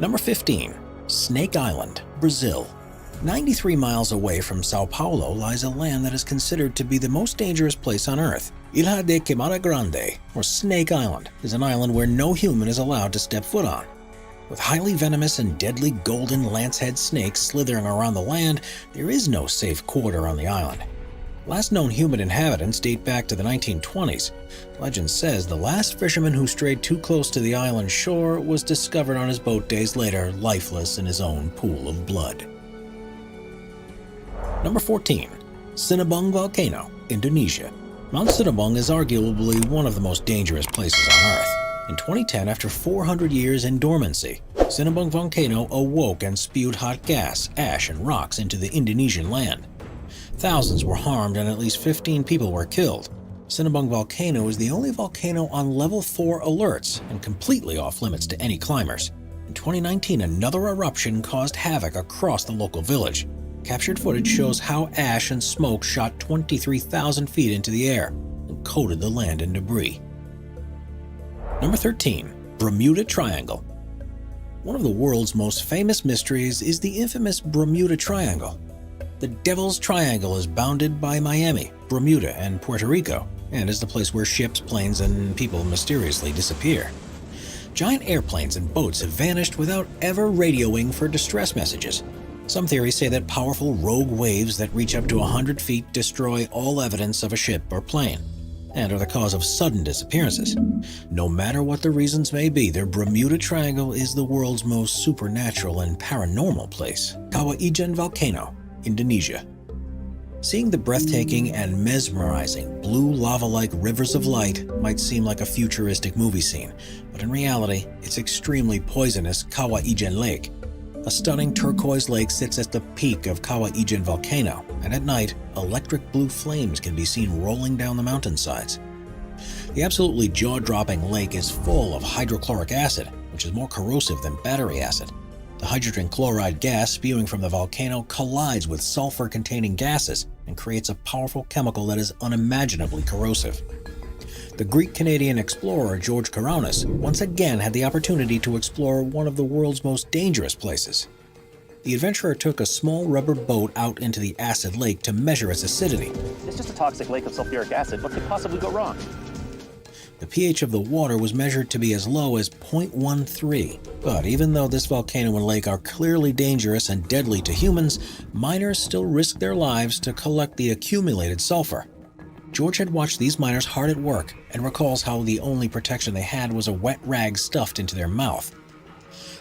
Number 15. Snake Island, Brazil. 93 miles away from Sao Paulo lies a land that is considered to be the most dangerous place on Earth. Ilha de Queimada Grande, or Snake Island, is an island where no human is allowed to step foot on. With highly venomous and deadly golden lancehead snakes slithering around the land, there is no safe quarter on the island. Last known human inhabitants date back to the 1920s. Legend says the last fisherman who strayed too close to the island shore was discovered on his boat days later, lifeless in his own pool of blood. Number 14. Sinabung Volcano, Indonesia. Mount Sinabung is arguably one of the most dangerous places on Earth. In 2010, after 400 years in dormancy, Sinabung Volcano awoke and spewed hot gas, ash, and rocks into the Indonesian land. Thousands were harmed and at least 15 people were killed. Sinabung Volcano is the only volcano on level 4 alerts and completely off limits to any climbers. In 2019, another eruption caused havoc across the local village. Captured footage shows how ash and smoke shot 23,000 feet into the air and coated the land in debris. Number 13. Bermuda Triangle. One of the world's most famous mysteries is the infamous Bermuda Triangle. The Devil's Triangle is bounded by Miami, Bermuda, and Puerto Rico, and is the place where ships, planes, and people mysteriously disappear. Giant airplanes and boats have vanished without ever radioing for distress messages. Some theories say that powerful rogue waves that reach up to 100 feet destroy all evidence of a ship or plane, and are the cause of sudden disappearances. No matter what the reasons may be, the Bermuda Triangle is the world's most supernatural and paranormal place. Kawah Ijen Volcano, Indonesia. Seeing the breathtaking and mesmerizing blue lava-like rivers of light might seem like a futuristic movie scene, but in reality, it's extremely poisonous Kawah Ijen Lake. A stunning turquoise lake sits at the peak of Kawah Ijen Volcano, and at night, electric blue flames can be seen rolling down the mountainsides. The absolutely jaw-dropping lake is full of hydrochloric acid, which is more corrosive than battery acid. The hydrogen chloride gas spewing from the volcano collides with sulfur-containing gases and creates a powerful chemical that is unimaginably corrosive. The Greek-Canadian explorer George Kourounis once again had the opportunity to explore one of the world's most dangerous places. The adventurer took a small rubber boat out into the acid lake to measure its acidity. It's just a toxic lake of sulfuric acid. What could possibly go wrong? The pH of the water was measured to be as low as 0.13. But even though this volcano and lake are clearly dangerous and deadly to humans, miners still risk their lives to collect the accumulated sulfur. George had watched these miners hard at work and recalls how the only protection they had was a wet rag stuffed into their mouth.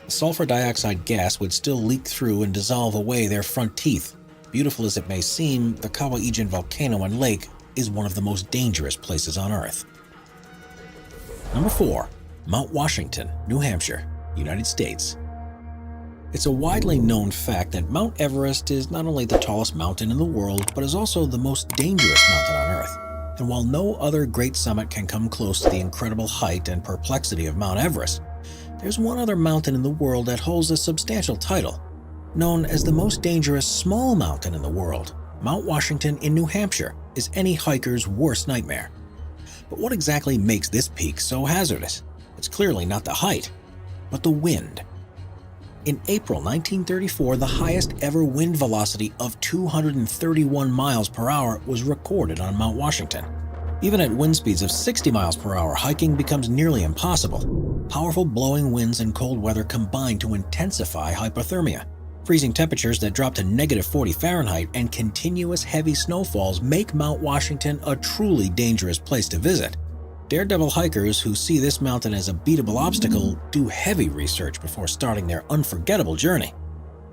The sulfur dioxide gas would still leak through and dissolve away their front teeth. Beautiful as it may seem, the Kawah Ijen volcano and lake is one of the most dangerous places on Earth. Number 4. Mount Washington, New Hampshire, United States. It's a widely known fact that Mount Everest is not only the tallest mountain in the world, but is also the most dangerous mountain on Earth. And while no other great summit can come close to the incredible height and perplexity of Mount Everest, there's one other mountain in the world that holds a substantial title. Known as the most dangerous small mountain in the world, Mount Washington in New Hampshire is any hiker's worst nightmare. But what exactly makes this peak so hazardous? It's clearly not the height, but the wind. In April 1934, the highest ever wind velocity of 231 miles per hour was recorded on Mount Washington. Even at wind speeds of 60 miles per hour, hiking becomes nearly impossible. Powerful blowing winds and cold weather combine to intensify hypothermia. Freezing temperatures that drop to -40 Fahrenheit and continuous heavy snowfalls make Mount Washington a truly dangerous place to visit. Daredevil hikers who see this mountain as a beatable obstacle do heavy research before starting their unforgettable journey.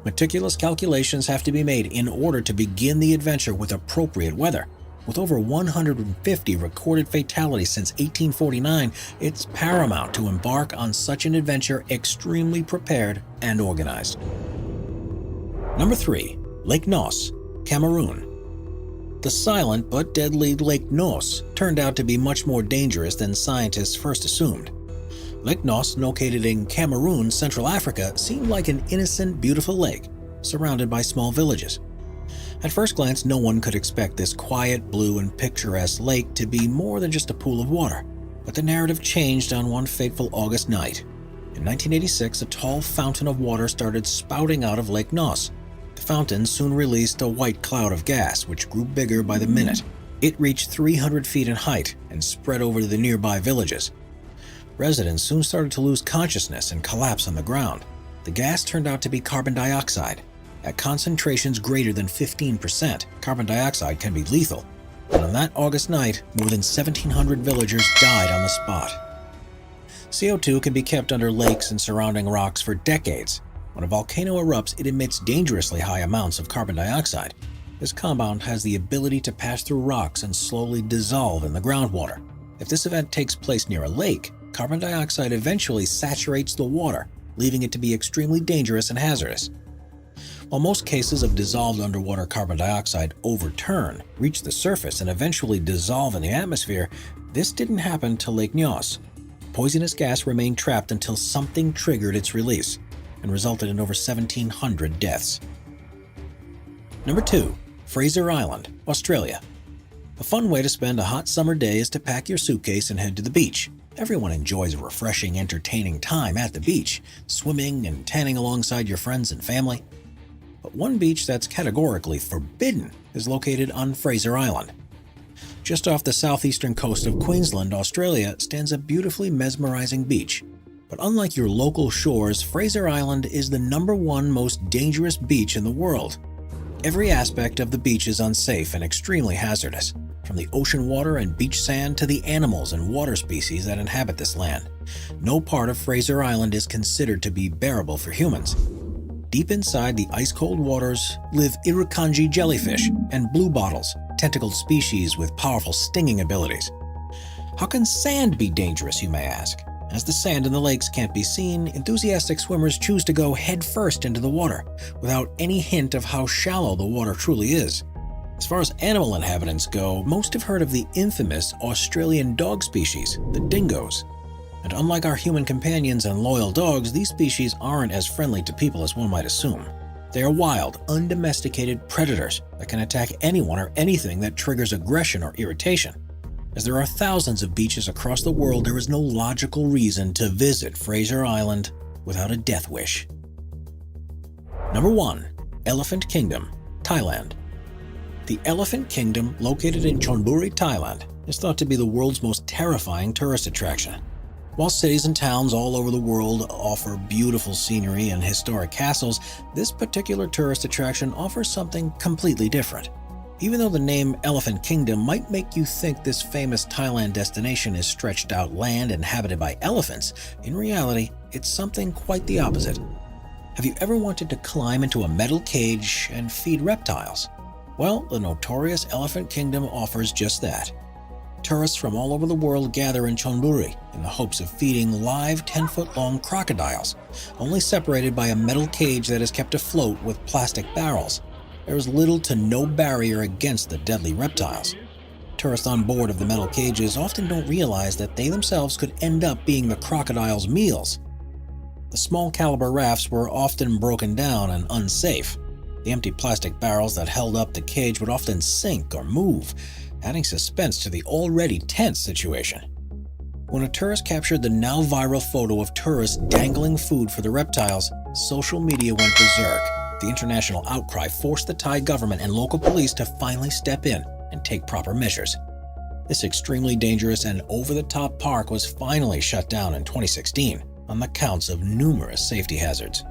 Meticulous calculations have to be made in order to begin the adventure with appropriate weather. With over 150 recorded fatalities since 1849, it's paramount to embark on such an adventure extremely prepared and organized. Number 3. Lake Nos, Cameroon. The silent but deadly Lake Nos turned out to be much more dangerous than scientists first assumed. Lake Nos, located in Cameroon, Central Africa, seemed like an innocent, beautiful lake, surrounded by small villages. At first glance, no one could expect this quiet, blue, and picturesque lake to be more than just a pool of water. But the narrative changed on one fateful August night. In 1986, a tall fountain of water started spouting out of Lake Ness. The fountain soon released a white cloud of gas, which grew bigger by the minute. It reached 300 feet in height and spread over the nearby villages. Residents soon started to lose consciousness and collapse on the ground. The gas turned out to be carbon dioxide. At concentrations greater than 15%, carbon dioxide can be lethal. And on that August night, more than 1,700 villagers died on the spot. CO2 can be kept under lakes and surrounding rocks for decades. When a volcano erupts, it emits dangerously high amounts of carbon dioxide. This compound has the ability to pass through rocks and slowly dissolve in the groundwater. If this event takes place near a lake, carbon dioxide eventually saturates the water, leaving it to be extremely dangerous and hazardous. While most cases of dissolved underwater carbon dioxide overturn, reach the surface, and eventually dissolve in the atmosphere, this didn't happen to Lake Ness. Poisonous gas remained trapped until something triggered its release and resulted in over 1,700 deaths. Number 2. Fraser Island, Australia. A fun way to spend a hot summer day is to pack your suitcase and head to the beach. Everyone enjoys a refreshing, entertaining time at the beach, swimming and tanning alongside your friends and family. But one beach that's categorically forbidden is located on Fraser Island. Just off the southeastern coast of Queensland, Australia, stands a beautifully mesmerizing beach. But unlike your local shores, Fraser Island is the #1 most dangerous beach in the world. Every aspect of the beach is unsafe and extremely hazardous, from the ocean water and beach sand to the animals and water species that inhabit this land. No part of Fraser Island is considered to be bearable for humans. Deep inside the ice-cold waters live irukandji jellyfish and bluebottles, tentacled species with powerful stinging abilities. How can sand be dangerous, you may ask? As the sand in the lakes can't be seen, enthusiastic swimmers choose to go headfirst into the water, without any hint of how shallow the water truly is. As far as animal inhabitants go, most have heard of the infamous Australian dog species, the dingoes. And unlike our human companions and loyal dogs, these species aren't as friendly to people as one might assume. They are wild, undomesticated predators that can attack anyone or anything that triggers aggression or irritation. As there are thousands of beaches across the world, there is no logical reason to visit Fraser Island without a death wish. Number 1. Elephant Kingdom, Thailand. The Elephant Kingdom, located in Chonburi, Thailand, is thought to be the world's most terrifying tourist attraction. While cities and towns all over the world offer beautiful scenery and historic castles, this particular tourist attraction offers something completely different. Even though the name Elephant Kingdom might make you think this famous Thailand destination is stretched out land inhabited by elephants, in reality, it's something quite the opposite. Have you ever wanted to climb into a metal cage and feed reptiles? Well, the notorious Elephant Kingdom offers just that. Tourists from all over the world gather in Chonburi in the hopes of feeding live 10-foot-long crocodiles, only separated by a metal cage that is kept afloat with plastic barrels. There is little to no barrier against the deadly reptiles. Tourists on board of the metal cages often don't realize that they themselves could end up being the crocodiles' meals. The small caliber rafts were often broken down and unsafe. The empty plastic barrels that held up the cage would often sink or move, adding suspense to the already tense situation. When a tourist captured the now viral photo of tourists dangling food for the reptiles, social media went berserk. The international outcry forced the Thai government and local police to finally step in and take proper measures. This extremely dangerous and over-the-top park was finally shut down in 2016 on the counts of numerous safety hazards.